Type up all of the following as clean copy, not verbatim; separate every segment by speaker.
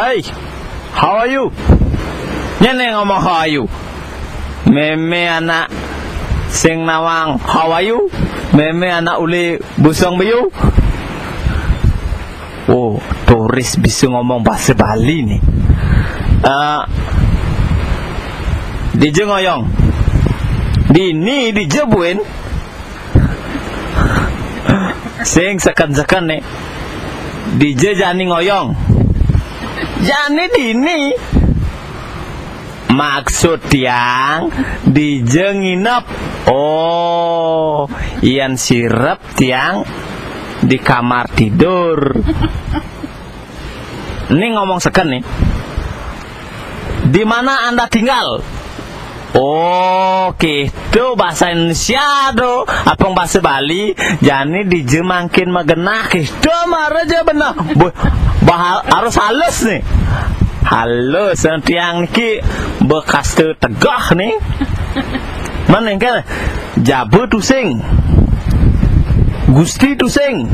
Speaker 1: Hey, how are you? Nyene ngomong how are you? Meme anak sing nawang how are you? Meme anak uli busong biu. Oh, turis bisa ngomong bahasa Bali nih. Dije ngoyong. Dini dijebuin. Sing sekan-sekan nih. Dije jani ngoyong. Jani dini. Maksud tiang dije nginep. Oh, ian sirep tiang di kamar tidur. Ini ngomong sekan nih. Di mana Anda tinggal? Oh, gitu bahasa Indonesia do. Apang bahasa Bali. Jadi dijemangkin magenah gitu marah aja benar. Harus halus nih. Halus tiang niki bekas tegah nih. Mana yang kan? Jabu tusing. Gusti tusing.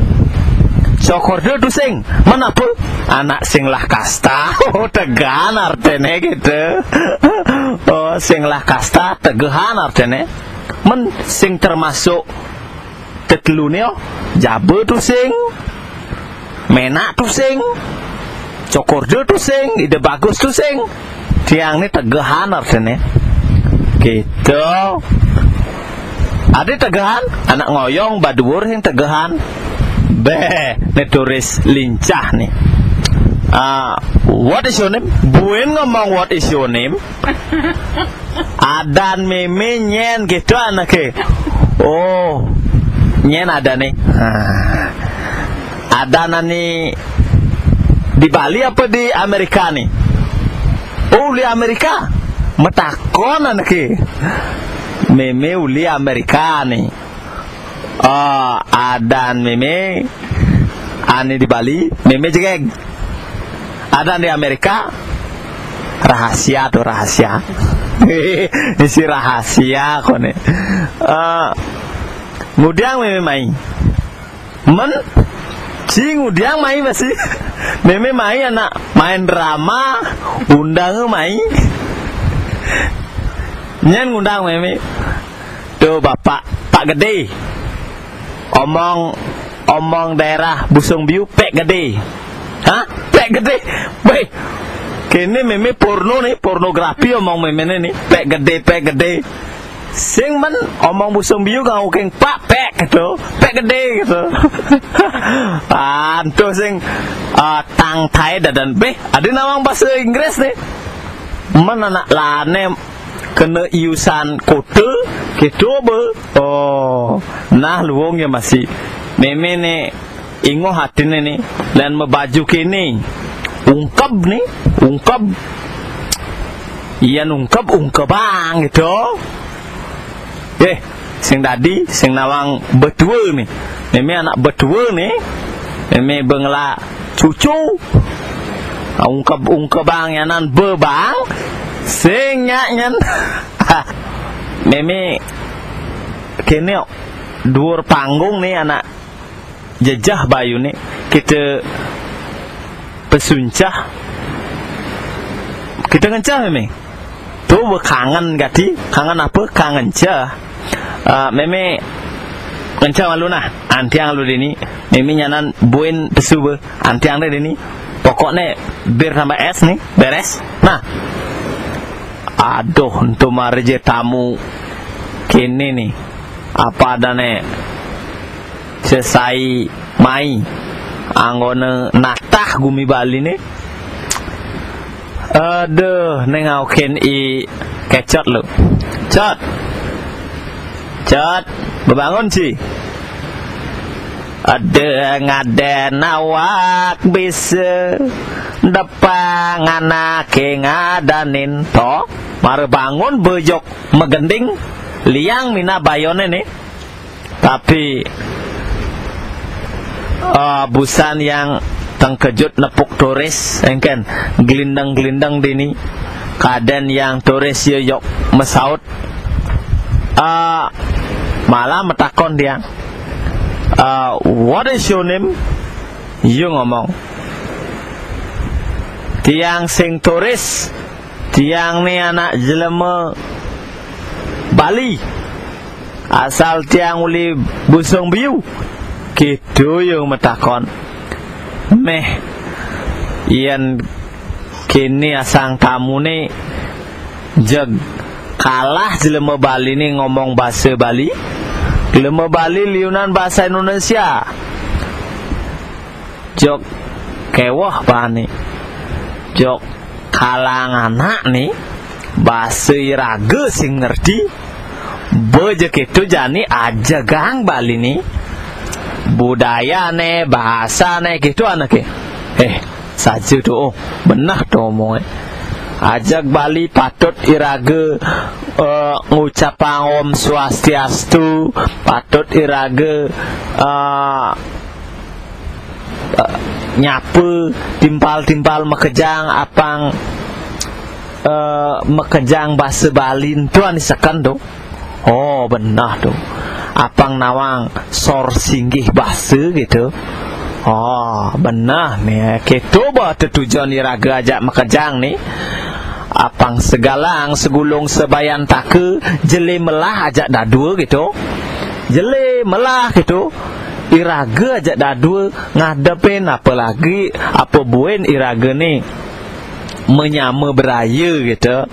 Speaker 1: Cokordo tusing. Mana pun anak sing lah kasta. Oh, tegahan artinya gitu. Oh, sing lah kasta tegahan artinya. Men sing termasuk tetelunio jabu tusing. Menak tusing. Cokordo tusing. Ide bagus tusing. Tiang ini tegahan artinya. Gitu. Ada tegahan, anak ngoyong badur yang tegahan. Nih turis lincah nih. What is your name? Buin ngomong what is your name? Adan meme nyen gitu anaknya. Oh, nyen ada nih. Ada nih di Bali apa di Amerika nih? Oh, di Amerika. Metakon anaknya. Meme uli Amerika nih. Adan meme ane di Bali, meme jegeng. Adan di Amerika. Rahasia tuh rahasia. Isi rahasia kone. Ngudiang meme main. Men cing ngudiang main masih. Meme main anak main drama, undang main. Nyen ngundang meme. Tuh Pak Gede. Omong daerah Busung Biu pek gede. Hah? Pek gede. Weh. Kini meme porno nih, pornografi omong meme nih. Pek gede. Sing men omong Busung Biu kau keng pak pek gitu. Pek gede gitu. Antuh sing tang thai dadan beh. Ada nawang bahasa Inggris nih. Men anak lane kena iusan kode gitu be. Oh, nah luongnya masih meme nih ingo hati nih dan membaju kini ungkap iya ungkap bang gitu. Sing tadi sing nawang betua nih meme anak betua nih meme bengla cucu ungkap bang yanan bebang sing nyanyan. Meme kene dhuwur panggung nih anak jejah bayu nih kita pesuncah kita ngencah meme tuh kangen gati kangen apa kangen cah. Meme ngencah malu nah antiang lu dini meme nyanan buin pesu be antiang deh dini pokoknya bir tambah es nih beres. Nah aduh untuk marje tamu kini nih apa ada nih selesai mai anggone natah gumi Bali nih. Aduh nengau ken i kecot lu cot bebangun sih. Ada ngaden awak bisa depan anak ngadanin toh mare bangun bejok megending liang mina bayone nih. Tapi busan yang tengkejut nepuk turis engken gelindang dini kaden yang turis yok mesaut malah metakon dia. What is your name? You ngomong tiang sing turis, tiang ni anak jelema Bali, asal tiang uli busung biu, gitu yang metakon. Meh, ian kini asang tamu ni jeg kalah jelema Bali ni ngomong bahasa Bali, jelema Bali liunan bahasa Indonesia. Jok kewah bani, jok kalang anak ni bahasa Iraga sing ngerti, bejek itu jani aja gang Bali ni budaya ne bahasa ne gitu anak saja tu oh benar tu omong ajak Bali patut Iraga ngucapang Om Swastiastu, patut Iraga nyapu timpal-timpal mekejang apang mekejang bahasa Bali tu anisakan tu. Oh benar tu. Apang nawang sor singgih bahasa gitu. Oh benar ni. Gitu bah tujuan Iraga ajak mekejang ni. Apang segalang segulung sebayan take jele melah ajak dadua gitu. Jele melah gitu. Iraga ajak dadua ngadepin apalagi apa buen Iraga ni menyama beraya gitu.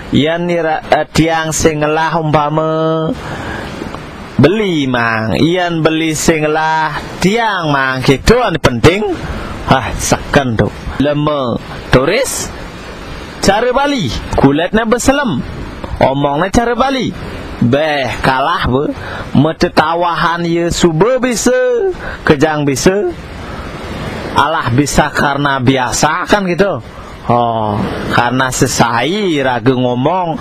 Speaker 1: Yan tiang singlah umpama beli mang, ian beli singlah tiang mang gitu an penting. Sakan tu lema turis cara Bali kuletnya berselam omongnya cara Bali beh kalah be metetawahan ye suba bisa kejang bisa alah bisa karena biasa kan gitu. Oh karena sesai Iraga ngomong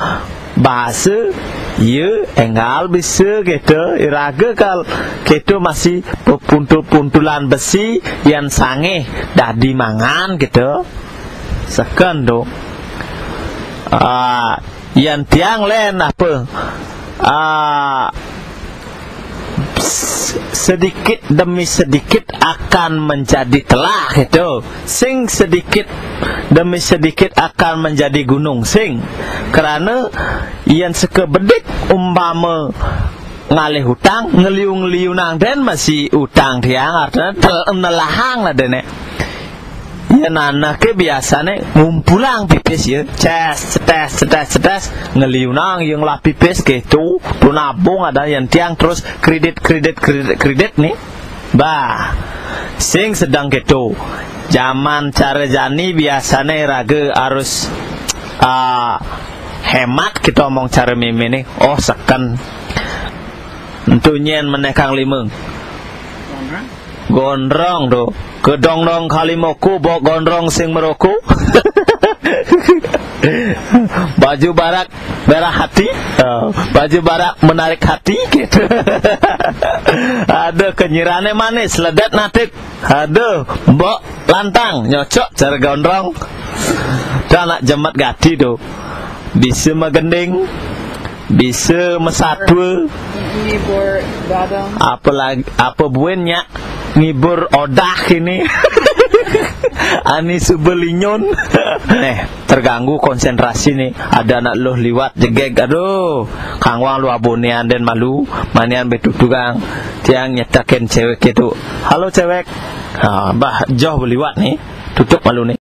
Speaker 1: bahasa ye enggal bisa gitu. Iraga kal gitu masih pepuntul-puntulan besi yang sange dadi mangan gitu sekan tu. Yang tiang len apa sedikit demi sedikit akan menjadi telah gitu. Sing sedikit demi sedikit akan menjadi gunung sing. Kerana yang sekebedik umpama ngalih hutang ngeliung-liunang dan masih utang tiang artinya telahang lah dene. Ya nana ke biasanya ngumpulang pipis ya, cetes ngeliunang yang lah pipis gitu, tu nabung ada yang tiang terus kredit nih, bah, sing sedang gitu, zaman cara jani biasanya Iraga harus hemat kita omong cara meme nih, oh sekan, entunyen menekang limeng. Gondrong do kedong-dong kalimoku bok gondrong sing meroku. Baju barak merah hati, baju barak menarik hati gitu. Ada kenyirane manis ledet natik. Aduh mbok lantang nyocok cara gondrong. Dan nak jemat gati do bisa megending, bisa mesatwa, ngibur dadang, apalagi apa buennya ngibur odah ini. Ani subelinyon. Terganggu konsentrasi nih. Ada anak loh liwat jegeg. Aduh, kang wang lu abonian dan malu. Manian betutugang tiang nyetakin cewek itu. Halo cewek. Bah jauh beliwat nih. Tutup malu nih.